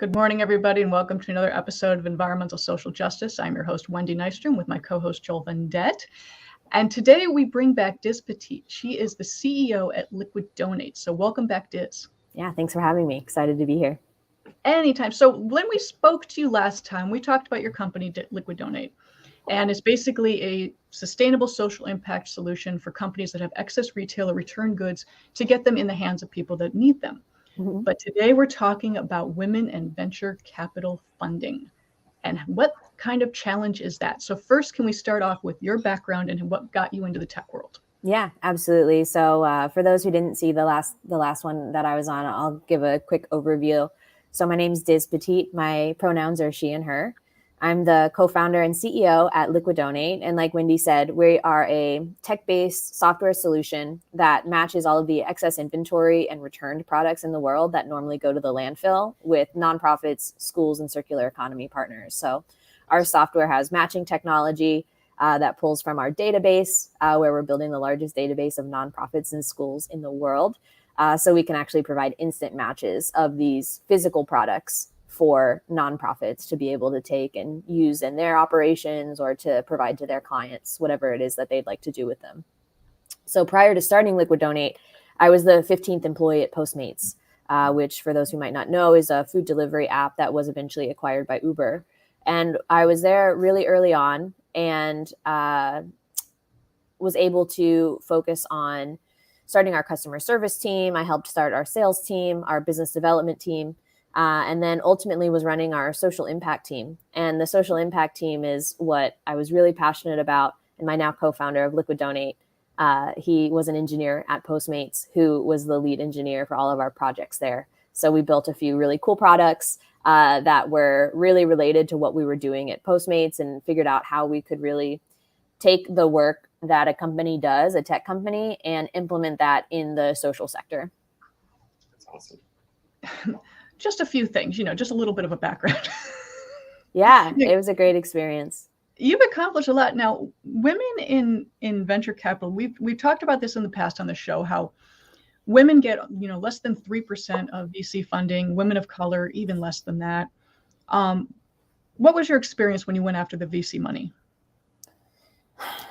Good morning, everybody, and welcome to another episode of Environmental Social Justice. I'm your host, Wendy Nystrom, with my co-host, 𝑗𝒊𝒏𝒈. And today we bring back 𝑑iz𝒕𝒕. She is the CEO at LiquidDonate. So welcome back, Diz. Yeah, thanks for having me. Excited to be here. Anytime. So when we spoke to you last time, we talked about your company, LiquidDonate. And it's basically a sustainable social impact solution for companies that have excess retail or return goods to get them in the hands of people that need them. Mm-hmm. But today we're talking about women and venture capital funding. And what kind of challenge is that? So first, can we start off with your background and what got you into the tech world? Yeah, absolutely. So for those who didn't see the last one that I was on, I'll give a quick overview. So my name's 𝑑iz𝒕𝒕. My pronouns are she and her. I'm the co-founder and CEO at LiquidDonate. And like Wendy said, we are a tech-based software solution that matches all of the excess inventory and returned products in the world that normally go to the landfill with nonprofits, schools, and circular economy partners. So our software has matching technology that pulls from our database, where we're building the largest database of nonprofits and schools in the world. So we can actually provide instant matches of these physical products for nonprofits to be able to take and use in their operations or to provide to their clients, whatever it is that they'd like to do with them. So prior to starting LiquidDonate, I was the 15th employee at Postmates, which for those who might not know is a food delivery app that was eventually acquired by Uber. And I was there really early on and was able to focus on starting our customer service team. I helped start our sales team, our business development team, and then ultimately was running our social impact team. And the social impact team is what I was really passionate about. And my now co-founder of LiquidDonate, he was an engineer at Postmates who was the lead engineer for all of our projects there. So we built a few really cool products that were really related to what we were doing at Postmates and figured out how we could really take the work that a company does, a tech company, and implement that in the social sector. That's awesome. Just a few things, just a little bit of a background. Yeah, it was a great experience. You've accomplished a lot. Now, women in venture capital, we've talked about this in the past on the show, how women get, less than 3% of VC funding, women of color, even less than that. What was your experience when you went after the VC money?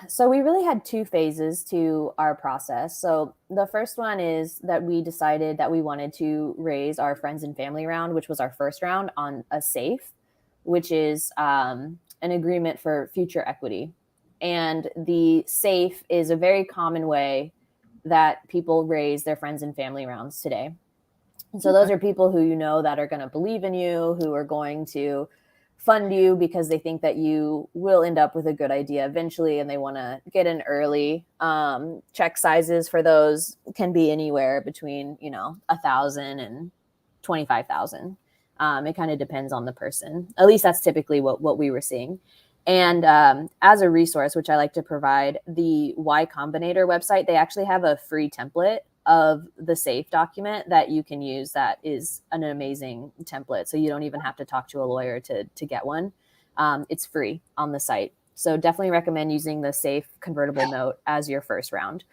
So we really had two phases to our process. So the first one is that we decided that we wanted to raise our friends and family round, which was our first round, on a SAFE, which is an agreement for future equity. And the SAFE is a very common way that people raise their friends and family rounds today. And so those are people who that are going to believe in you, who are going to fund you because they think that you will end up with a good idea eventually, and they want to get in early. Check sizes for those can be anywhere between, 1,000 and 25,000. It kind of depends on the person. At least that's typically what we were seeing. And as a resource, which I like to provide, the Y Combinator website, they actually have a free template of the SAFE document that you can use. That is an amazing template. So you don't even have to talk to a lawyer to get one. It's free on the site. So definitely recommend using the SAFE convertible note as your first round.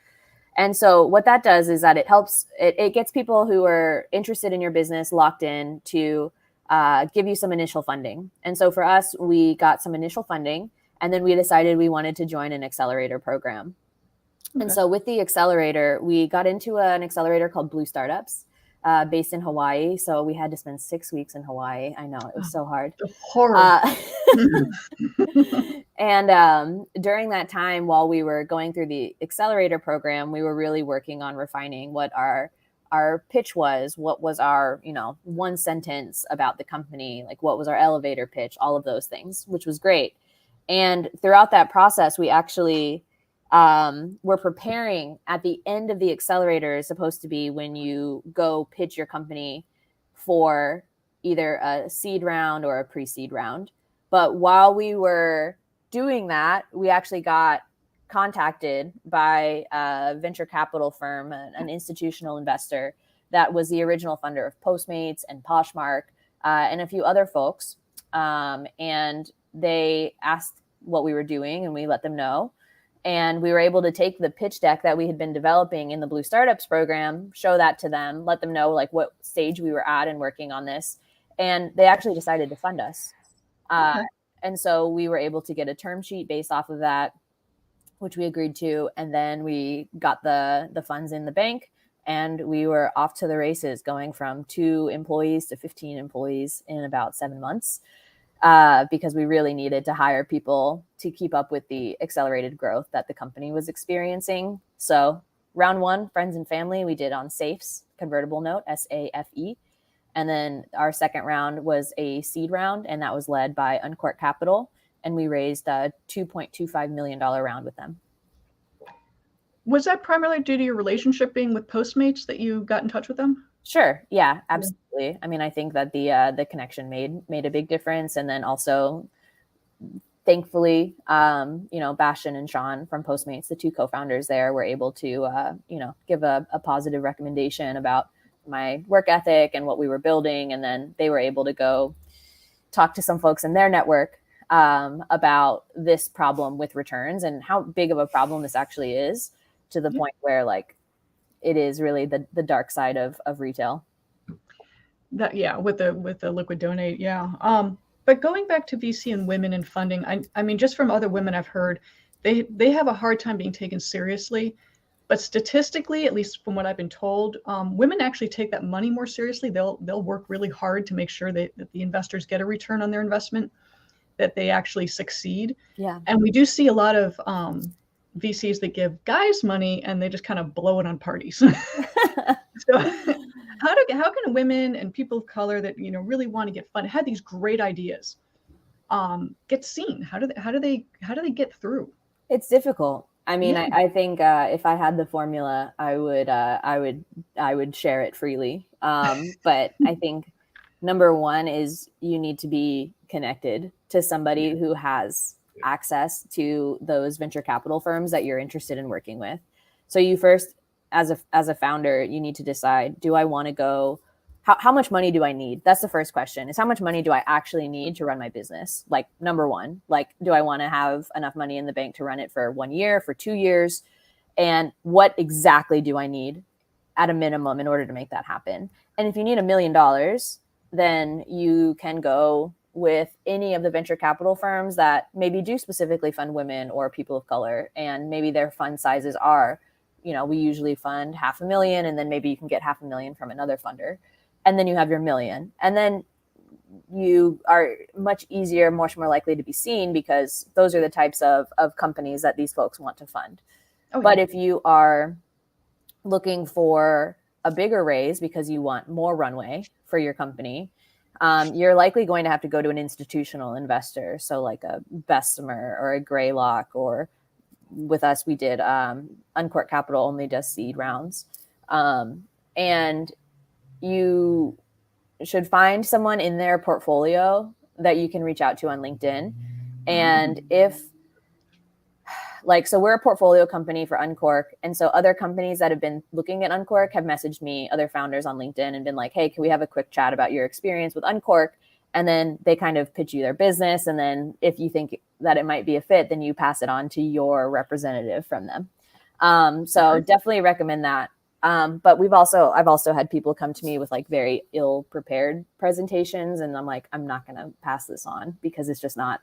And so what that does is that it gets people who are interested in your business locked in to give you some initial funding. And so for us, we got some initial funding, and then we decided we wanted to join an accelerator program. Okay. And so with the accelerator, we got into an accelerator called Blue Startups, based in Hawaii. So we had to spend 6 weeks in Hawaii. I know, it was so hard. And during that time, while we were going through the accelerator program, we were really working on refining what our pitch was, what was our, one sentence about the company, like what was our elevator pitch, all of those things, which was great. And throughout that process, we actually were preparing. At the end of the accelerator is supposed to be when you go pitch your company for either a seed round or a pre-seed round. But while we were doing that, we actually got contacted by a venture capital firm, an institutional investor that was the original funder of Postmates and Poshmark and a few other folks. And they asked what we were doing, and we let them know. And we were able to take the pitch deck that we had been developing in the Blue Startups program, show that to them, let them know like what stage we were at and working on this. and they actually decided to fund us. Okay. And so we were able to get a term sheet based off of that, which we agreed to. And then we got the funds in the bank, and we were off to the races, going from 2 employees to 15 employees in about 7 months, because we really needed to hire people to keep up with the accelerated growth that the company was experiencing. So round 1, friends and family, we did on SAFE's convertible note, SAFE. And then our second round was a seed round, and that was led by Uncork Capital. And we raised a $2.25 million round with them. Was that primarily due to your relationship being with Postmates that you got in touch with them? Sure. Yeah, absolutely. I mean, I think that the connection made a big difference. And then also, thankfully, Bastian and Sean from Postmates, the 2 co-founders there, were able to, give a positive recommendation about my work ethic and what we were building. And then they were able to go talk to some folks in their network about this problem with returns and how big of a problem this actually is, to the point where it is really the dark side of retail. That, with the liquid donate. But going back to VC and women in funding, I mean, just from other women I've heard, they have a hard time being taken seriously. But statistically, at least from what I've been told, women actually take that money more seriously. They'll work really hard to make sure that the investors get a return on their investment, that they actually succeed. Yeah. And we do see a lot of VCs that give guys money and they just kind of blow it on parties. So how can women and people of color that really want to get funded, had these great ideas, get seen? How do they get through? It's difficult. I mean, I think if I had the formula, I would share it freely. But I think number 1 is you need to be connected to somebody who has access to those venture capital firms that you're interested in working with. So you first, as a founder, you need to decide, do I want to go? How much money do I need? That's the first question, is how much money do I actually need to run my business? Number 1, do I want to have enough money in the bank to run it for 1 year, for 2 years? And what exactly do I need at a minimum in order to make that happen? And if you need $1 million, then you can go with any of the venture capital firms that maybe do specifically fund women or people of color. And maybe their fund sizes are, we usually fund $500,000, and then maybe you can get $500,000 from another funder. And then you have your $1 million. And then you are much more likely to be seen, because those are the types of companies that these folks want to fund. Okay. But if you are looking for a bigger raise because you want more runway for your company, you're likely going to have to go to an institutional investor. So like a 𝒊𝒏𝒈 or a Greylock, or with us, we did Uncork Capital only does seed rounds. And you should find someone in their portfolio that you can reach out to on LinkedIn. And so we're a portfolio company for Uncork. And so other companies that have been looking at Uncork have messaged me, other founders on LinkedIn, and been like, hey, can we have a quick chat about your experience with Uncork? And then they kind of pitch you their business. And then if you think that it might be a fit, then you pass it on to your representative from them. So definitely recommend that. But I've also had people come to me with very ill prepared presentations, and I'm like, I'm not going to pass this on because it's not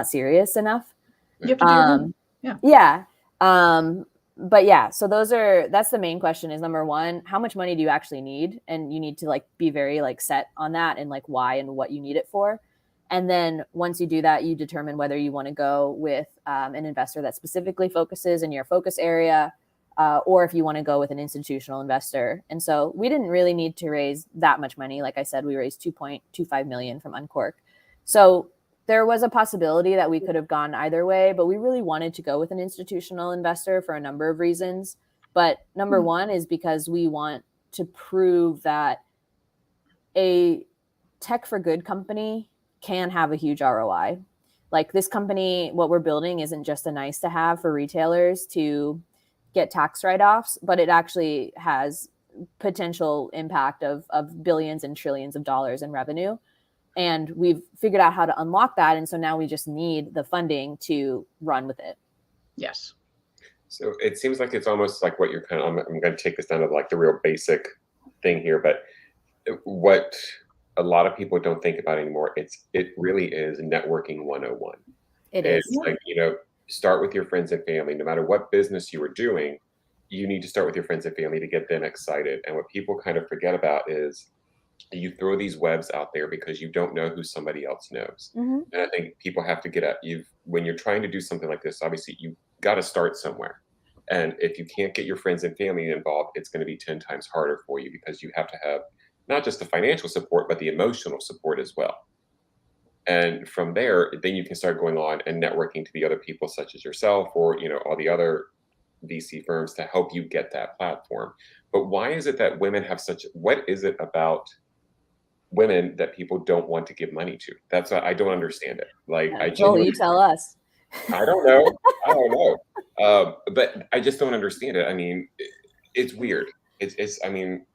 serious enough. You have to do your own. Yeah. But yeah, so that's the main question, is number 1, how much money do you actually need? And you need to be very set on that, and why and what you need it for. And then once you do that, you determine whether you want to go with an investor that specifically focuses in your focus area, or if you want to go with an institutional investor. And so we didn't really need to raise that much money. Like I said, we raised $2.25 million from Uncork. So there was a possibility that we could have gone either way, but we really wanted to go with an institutional investor for a number of reasons. But number 1 is because we want to prove that a tech for good company can have a huge ROI. This company, what we're building isn't just a nice to have for retailers to get tax write-offs, but it actually has potential impact of billions and trillions of dollars in revenue. And we've figured out how to unlock that. And so now we just need the funding to run with it. Yes. So it seems like it's almost like what you're I'm going to take this down to the real basic thing here, but what a lot of people don't think about anymore. It really is networking 101. It is. It's like, start with your friends and family. No matter what business you are doing, you need to start with your friends and family to get them excited. And what people kind of forget about is you throw these webs out there because you don't know who somebody else knows. Mm-hmm. And I think people have to get at when you're trying to do something like this, obviously you've got to start somewhere. And if you can't get your friends and family involved, it's going to be 10 times harder for you because you have to have not just the financial support, but the emotional support as well. And from there, then you can start going on and networking to the other people such as yourself or, all the other VC firms to help you get that platform. But why is it that women have what is it about women that people don't want to give money to? I don't understand it. Like, I genuinely, you tell us. I don't know. I don't know. But I just don't understand it. I mean, it's weird.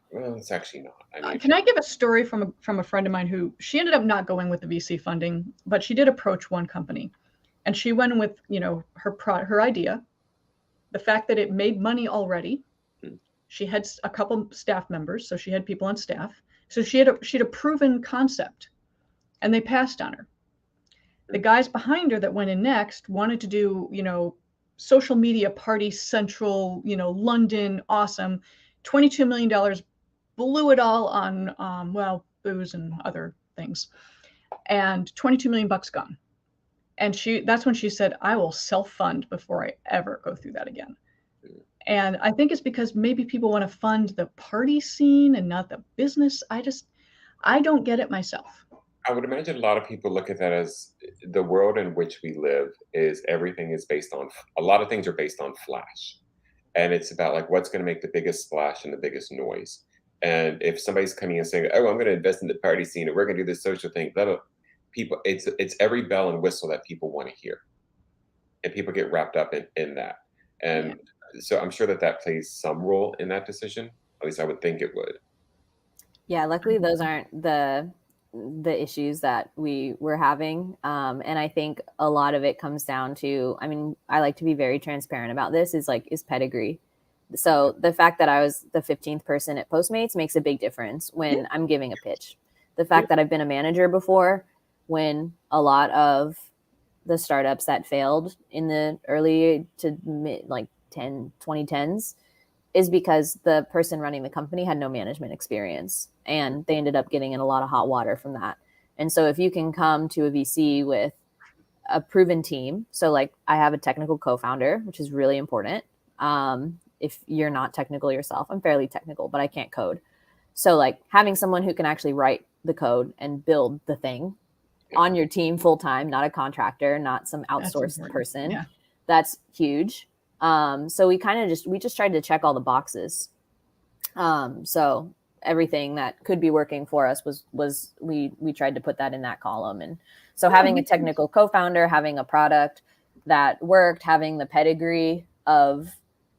Well, it's actually not. Can I give a story from a friend of mine who she ended up not going with the VC funding, but she did approach one company, and she went with her idea, the fact that it made money already. She had a couple staff members, so she had people on staff. So she had a proven concept, and they passed on her. The guys behind her that went in next wanted to do social media party central, London, awesome, $22 million. Blew it all on booze and other things, and 22 million bucks gone. And that's when she said, I will self-fund before I ever go through that again. And I think it's because maybe people want to fund the party scene and not the business. I don't get it myself. I would imagine a lot of people look at that as the world in which we live is everything is based on, a lot of things are based on flash. And it's about like, what's going to make the biggest splash and the biggest noise. And if somebody's coming and saying, "Oh, I'm going to invest in the party scene, and we're going to do this social thing," people, it's every bell and whistle that people want to hear, and people get wrapped up in that. And so I'm sure that plays some role in that decision. At least I would think it would. Yeah, luckily those aren't the issues that we were having, and I think a lot of it comes down to. I mean, I like to be very transparent about this. Is pedigree. So the fact that I was the 15th person at Postmates makes a big difference when I'm giving a pitch. The fact that I've been a manager before, when a lot of the startups that failed in the early to mid 2010s is because the person running the company had no management experience, and they ended up getting in a lot of hot water from that. And so if you can come to a VC with a proven team, so like I have a technical co-founder, which is really important. If you're not technical yourself, I'm fairly technical, but I can't code. So like having someone who can actually write the code and build the thing on your team full time, not a contractor, not some outsourced person, that's huge. So we just tried to check all the boxes. So everything that could be working for us was we tried to put that in that column. And so having a technical co-founder, having a product that worked, having the pedigree of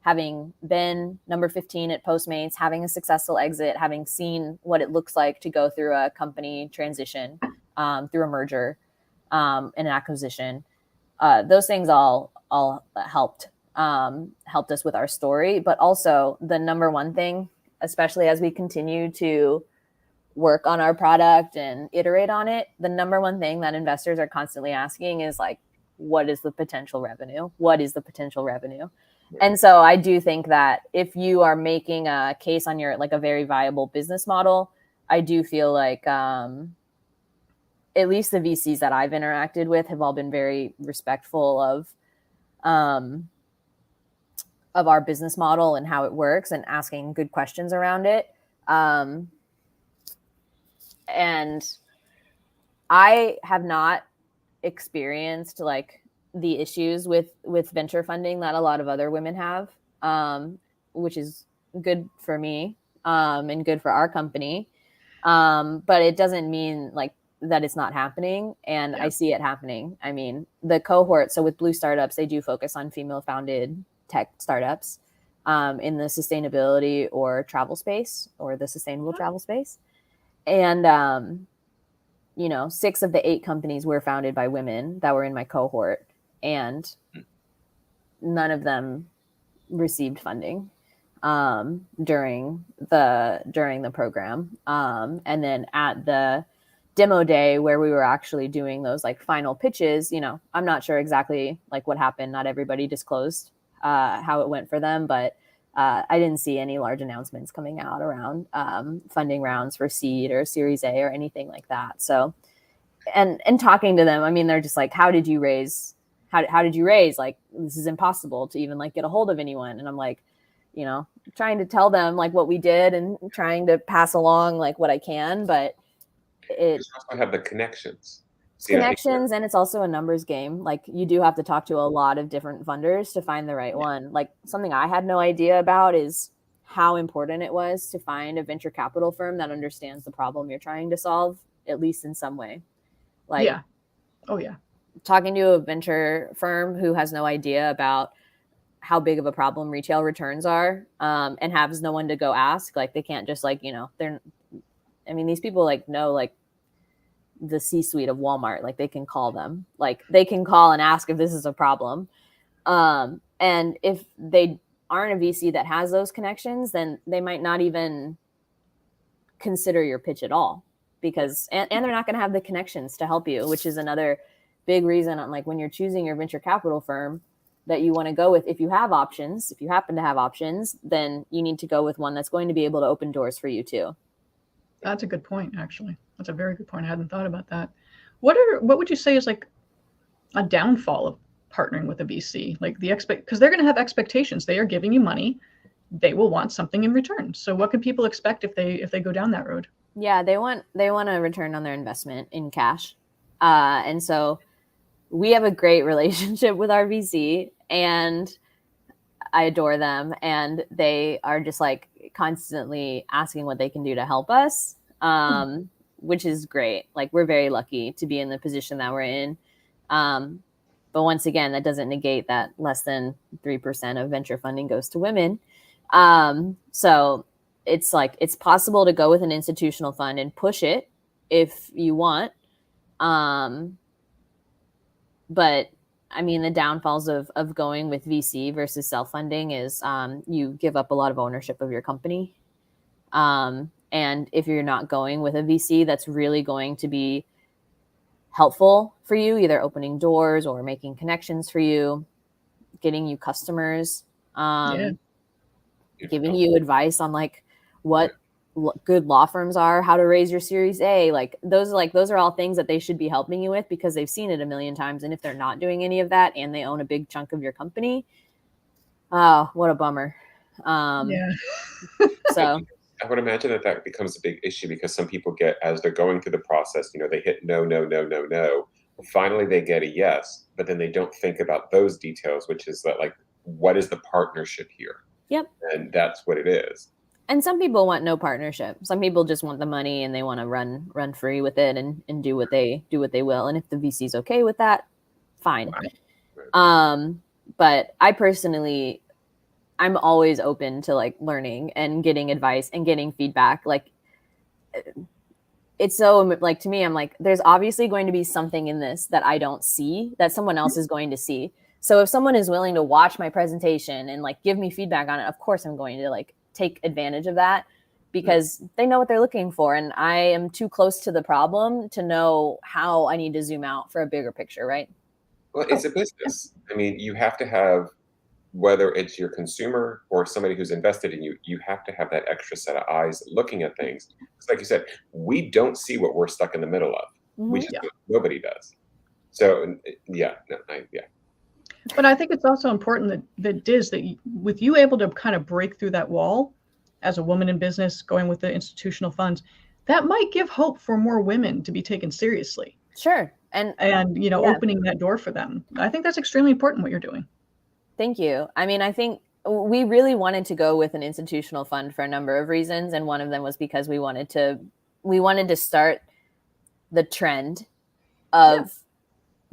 having been number 15 at Postmates, having a successful exit, having seen what it looks like to go through a company transition, through a merger, and an acquisition. Those things all helped us with our story. But also the number one thing, especially as we continue to work on our product and iterate on it, the number one thing that investors are constantly asking is like, what is the potential revenue? What is the potential revenue? And so I do think that if you are making a case on your like a very viable business model, I do feel like at least the VCs that I've interacted with have all been very respectful of our business model and how it works and asking good questions around it. And I have not experienced like the issues with venture funding that a lot of other women have, which is good for me and good for our company. But it doesn't mean like that it's not happening. And I see it happening. I mean, the cohort, so with Blue Startups, they do focus on female founded tech startups in the sustainability or travel space or the sustainable travel space. And, 6 of the 8 companies were founded by women that were in my cohort, and none of them received funding. during the program. And then at the demo day where we were actually doing those like final pitches, you know, I'm not sure exactly like what happened. Not everybody disclosed how it went for them, but I didn't see any large announcements coming out around funding rounds for seed or Series A or anything like that. So, and talking to them, I mean, they're just like, how did you raise? Like, this is impossible to even like get a hold of anyone. And I'm like, you know, trying to tell them like what we did and trying to pass along like what I can, but You also have the connections. Connections, and it's also a numbers game. Like, you do have to talk to a lot of different funders to find the right one. Like, something I had no idea about is how important it was to find a venture capital firm that understands the problem you're trying to solve, at least in some way. Like, yeah. Oh yeah. Talking to a venture firm who has no idea about how big of a problem retail returns are, and has no one to go ask. Like, they can't just like, you know, these people like know like the C-suite of Walmart. Like, they can call them, like they can call and ask if this is a problem. And if they aren't a VC that has those connections, then they might not even consider your pitch at all, because, and they're not going to have the connections to help you, which is another big reason on like when you're choosing your venture capital firm that you want to go with. If you have options, if you happen to have options, then you need to go with one that's going to be able to open doors for you too. That's a good point, actually. That's a very good point. I hadn't thought about that. What would you say is like a downfall of partnering with a VC? Like because they're going to have expectations. They are giving you money. They will want something in return. So what can people expect if they go down that road? Yeah, they want a return on their investment in cash. And so we have a great relationship with our VC, and I adore them, and they are just like constantly asking what they can do to help us, which is great. Like, we're very lucky to be in the position that we're in. But once again, that doesn't negate that less than 3% of venture funding goes to women. So it's like, it's possible to go with an institutional fund and push it if you want. But I mean, the downfalls of going with VC versus self-funding is you give up a lot of ownership of your company. And if you're not going with a VC that's really going to be helpful for you, either opening doors or making connections for you, getting you customers, giving you advice on like what good law firms are, how to raise your Series A, those are all things that they should be helping you with, because they've seen it a million times. And if they're not doing any of that and they own a big chunk of your company, oh, what a bummer. So I would imagine that becomes a big issue, because some people get, as they're going through the process, you know, they hit no, no, no, no, no. Finally, they get a yes, but then they don't think about those details, which is that, like, what is the partnership here? Yep. And that's what it is. And some people want no partnership. Some people just want the money and they want to run free with it and do what they will. And if the VC's okay with that, fine. Right. But I personally, I'm always open to like learning and getting advice and getting feedback. Like, it's so like, to me, I'm like, there's obviously going to be something in this that I don't see that someone else is going to see. So if someone is willing to watch my presentation and like give me feedback on it, of course I'm going to like take advantage of that, because they know what they're looking for. And I am too close to the problem to know how I need to zoom out for a bigger picture, right? Well, it's a business. I mean, you have to have, whether it's your consumer or somebody who's invested in you, you have to have that extra set of eyes looking at things. Because like you said, we don't see what we're stuck in the middle of. We just nobody does. So yeah. But I think it's also important that Diz, that with you able to kind of break through that wall as a woman in business, going with the institutional funds, that might give hope for more women to be taken seriously. Sure. And you know, opening that door for them. I think that's extremely important what you're doing. Thank you. I mean, I think we really wanted to go with an institutional fund for a number of reasons. And one of them was because we wanted to start the trend of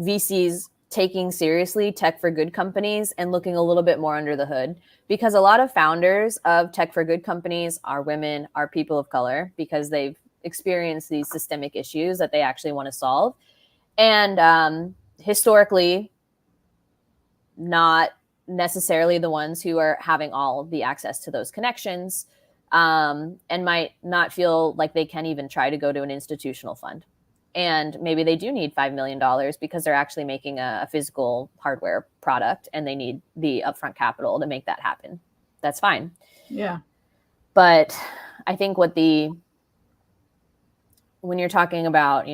VCs taking seriously tech for good companies and looking a little bit more under the hood, because a lot of founders of tech for good companies are women, are people of color, because they've experienced these systemic issues that they actually want to solve. And historically, not necessarily the ones who are having all the access to those connections, and might not feel like they can even try to go to an institutional fund. And maybe they do need $5 million because they're actually making a physical hardware product and they need the upfront capital to make that happen. That's fine. Yeah. But I think when you're talking about,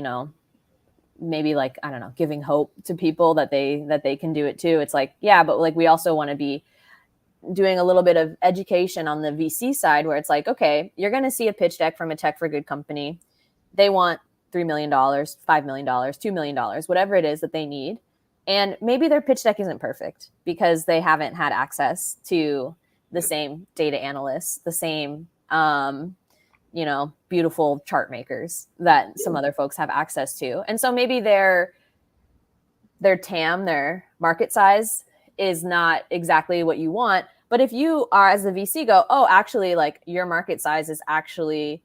maybe like, I don't know, giving hope to people that they can do it too. It's like, yeah, but like we also want to be doing a little bit of education on the VC side where it's like, okay, you're going to see a pitch deck from a tech for good company. They want $3 million, $5 million, $2 million, whatever it is that they need. And maybe their pitch deck isn't perfect because they haven't had access to the same data analysts, the same, beautiful chart makers that some other folks have access to. And so maybe their TAM, their market size is not exactly what you want. But if you are, as the VC, go, oh, actually, like your market size is actually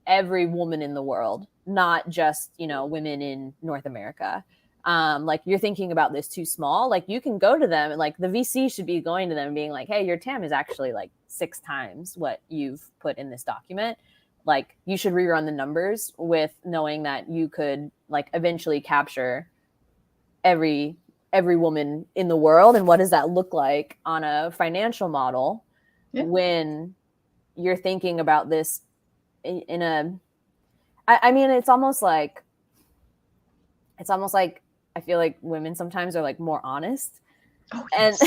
every woman in the world, not just, women in North America. Like you're thinking about this too small, like you can go to them and like the VC should be going to them and being like, hey, your TAM is actually like 6 times what you've put in this document. Like you should rerun the numbers with knowing that you could like eventually capture every woman in the world. And what does that look like on a financial model when you're thinking about this in a, I mean, it's almost like I feel like women sometimes are like more honest. Oh, yes.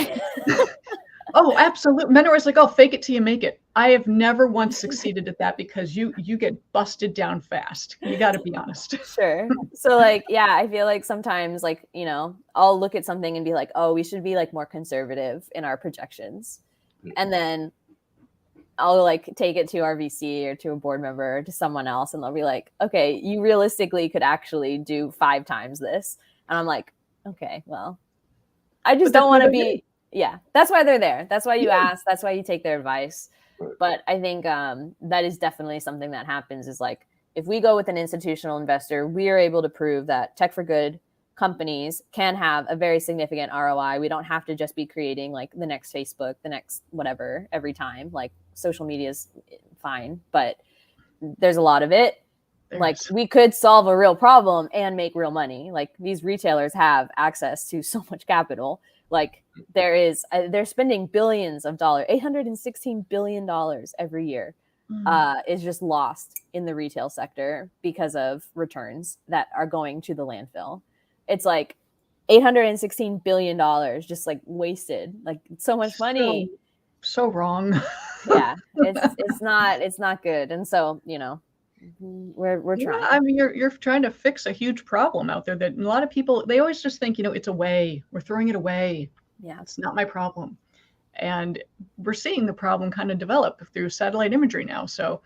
Oh, absolutely. Men are always like, oh, fake it till you make it. I have never once succeeded at that because you get busted down fast. You got to be honest. Sure. So like, yeah, I feel like sometimes like, I'll look at something and be like, oh, we should be like more conservative in our projections. And then I'll like take it to our VC or to a board member or to someone else. And they'll be like, okay, you realistically could actually do 5 times this. And I'm like, okay, well, I just don't want to be, that's why they're there. That's why you ask. That's why you take their advice. But I think that is definitely something that happens is like, if we go with an institutional investor, we are able to prove that tech for good companies can have a very significant ROI. We don't have to just be creating like the next Facebook, the next whatever every time. Like social media is fine, but there's a lot of it. Like we could solve a real problem and make real money. Like these retailers have access to so much capital. Like they're spending billions of dollars, $816 billion every year is just lost in the retail sector because of returns that are going to the landfill. It's like $816 billion just like wasted, like so much money. So wrong. Yeah, it's not good. And so, we're trying. I mean, you're trying to fix a huge problem out there that a lot of people, they always just think, it's away. We're throwing it away. Yeah, it's not my problem. And we're seeing the problem kind of develop through satellite imagery now. So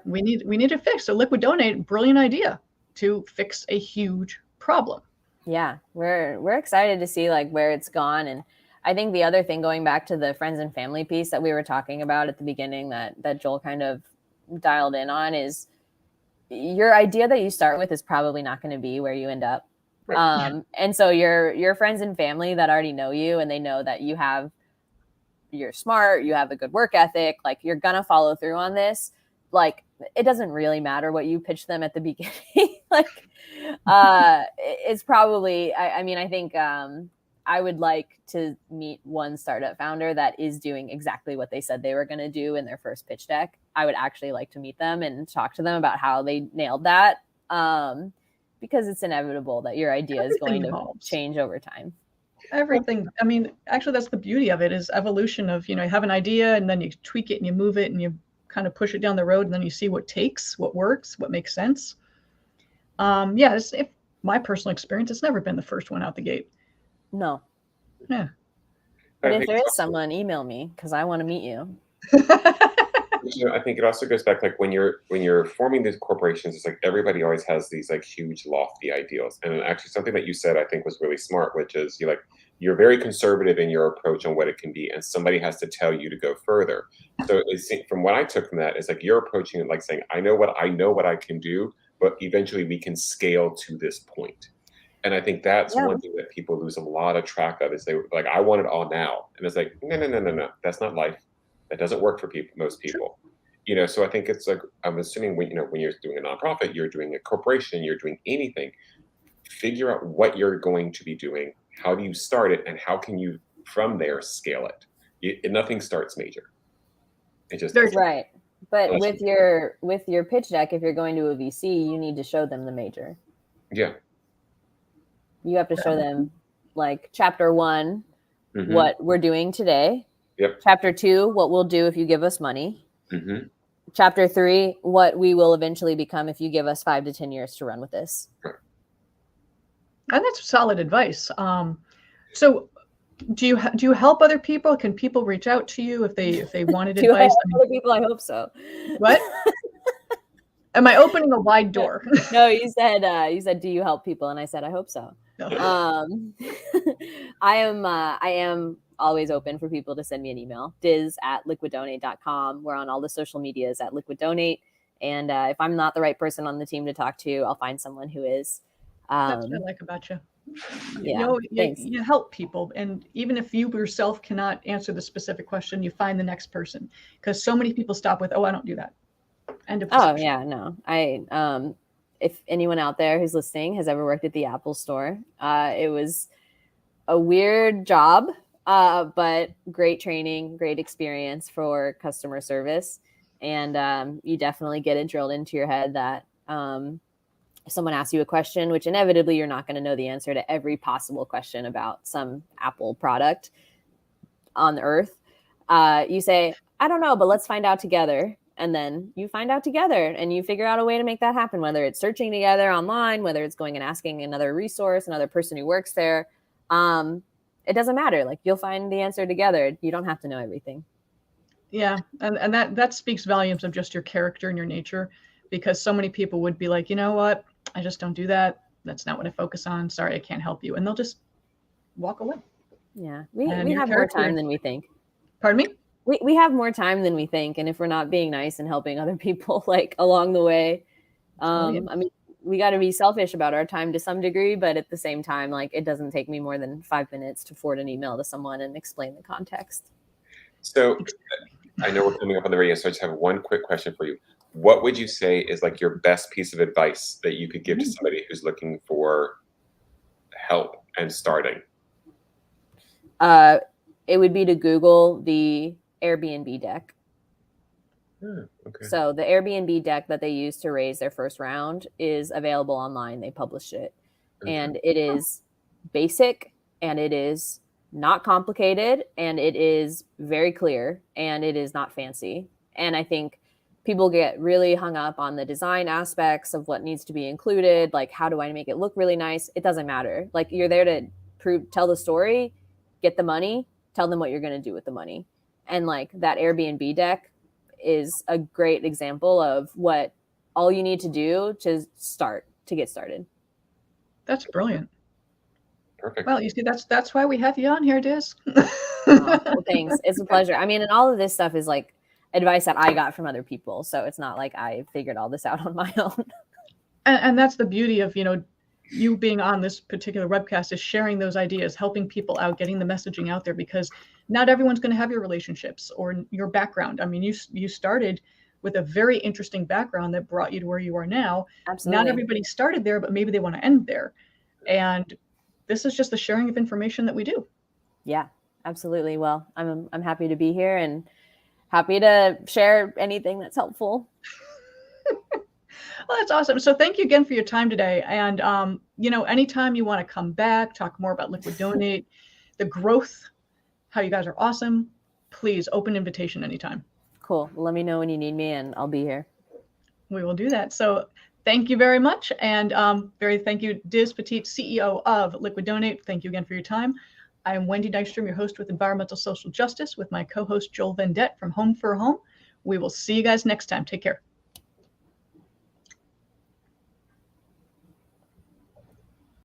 we need to fix. So Liquid Donate, brilliant idea to fix a huge problem. Yeah, we're excited to see like where it's gone. And I think the other thing, going back to the friends and family piece that we were talking about at the beginning that Joel kind of dialed in on, is your idea that you start with is probably not going to be where you end up. Right. And so your friends and family that already know you and they know that you're smart, you have a good work ethic, like you're going to follow through on this. Like it doesn't really matter what you pitch them at the beginning. Like it's probably, I think I would like to meet one startup founder that is doing exactly what they said they were going to do in their first pitch deck. I would actually like to meet them and talk to them about how they nailed that. Because it's inevitable that your idea is going to change over time. Everything. I mean, actually, that's the beauty of it, is evolution of, you have an idea and then you tweak it and you move it and you kind of push it down the road and then you see what takes, what works, what makes sense. If my personal experience, it's never been the first one out the gate. No. Yeah. But if there is someone, email me because I want to meet you. I think it also goes back, like when you're forming these corporations, it's like everybody always has these like huge lofty ideals. And actually something that you said I think was really smart, which is you're very conservative in your approach on what it can be, and somebody has to tell you to go further. So from what I took from that is like you're approaching it like saying, I know what I can do, but eventually we can scale to this point. And I think that's Yeah. one thing that people lose a lot of track of is they like, I want it all now. And it's like, no, no, no, no, no. That's not life. That doesn't work for people, most people. You know, so I think it's like, I'm assuming when, you know, when you're doing a nonprofit, you're doing a corporation, you're doing anything, figure out what you're going to be doing. How do you start it? And how can you from there scale it? Nothing starts major. It just doesn't. Right. But Unless with your pitch deck, if you're going to a VC, you need to show them the major. Yeah. You have to show them like chapter 1, Mhm. what we're doing today. Yep. Chapter 2, what we'll do if you give us money. Mm-hmm. Chapter 3, what we will eventually become if you give us 5 to 10 years to run with this. And that's solid advice. So do you help other people? Can people reach out to you if they wanted Do I advice? help other people? I hope so. What? Am I opening a wide door? No, you said, do you help people? And I said, I hope so. No. I am always open for people to send me an email, diz@liquiddonate.com. We're on all the social medias at Liquid Donate. And if I'm not the right person on the team to talk to, I'll find someone who is. That's what I like about you. Yeah, You know, thanks. you help people. And even if you yourself cannot answer the specific question, you find the next person. Because so many people stop with, oh, I don't do that. End of Oh discussion. yeah, no. If anyone out there who's listening has ever worked at the Apple Store, it was a weird job, but great training, great experience for customer service. And you definitely get it drilled into your head that if someone asks you a question, which inevitably you're not going to know the answer to every possible question about some Apple product on the earth, you say, I don't know, but let's find out together. And then you find out together and you figure out a way to make that happen, whether it's searching together online, whether it's going and asking another resource, another person who works there. It doesn't matter. Like, you'll find the answer together. You don't have to know everything. Yeah. And that speaks volumes of just your character and your nature, because so many people would be like, you know what? I just don't do that. That's not what I focus on. Sorry, I can't help you. And they'll just walk away. Yeah. We And your have more character- time than we think. Pardon me? We have more time than we think. And if we're not being nice and helping other people like along the way, I mean, we got to be selfish about our time to some degree, but at the same time, like, it doesn't take me more than 5 minutes to forward an email to someone and explain the context. So I know we're coming up on the radio, so I just have one quick question for you. What would you say is like your best piece of advice that you could give to somebody who's looking for help and starting? It would be to Google the Airbnb deck. Okay. So the Airbnb deck that they used to raise their first round is available online. They published it. Okay. And it is basic, and it is not complicated, and it is very clear, and it is not fancy. And I think people get really hung up on the design aspects of what needs to be included. Like, how do I make it look really nice? It doesn't matter. Like, you're there to tell the story, get the money, tell them what you're going to do with the money. And like, that Airbnb deck is a great example of what all you need to do to get started. That's brilliant. Perfect. Well, you see, that's why we have you on here, Diz. Well, thanks. It's a pleasure. I mean, and all of this stuff is like advice that I got from other people. So it's not like I figured all this out on my own. And that's the beauty of, you being on this particular webcast, is sharing those ideas, helping people out, getting the messaging out there, because not everyone's going to have your relationships or your background. I mean, you started with a very interesting background that brought you to where you are now. Absolutely. Not everybody started there, but maybe they want to end there. And this is just the sharing of information that we do. Yeah, absolutely. Well, I'm happy to be here and happy to share anything that's helpful. Well, that's awesome. So thank you again for your time today. And, anytime you want to come back, talk more about Liquid Donate, the growth, how you guys are awesome, please, open invitation anytime. Cool. Well, let me know when you need me and I'll be here. We will do that. So thank you very much. And thank you, Diz Petit, CEO of Liquid Donate. Thank you again for your time. I am Wendy Dykstrom, your host with Environmental Social Justice, with my co-host Joel Vendette from Home for Home. We will see you guys next time. Take care.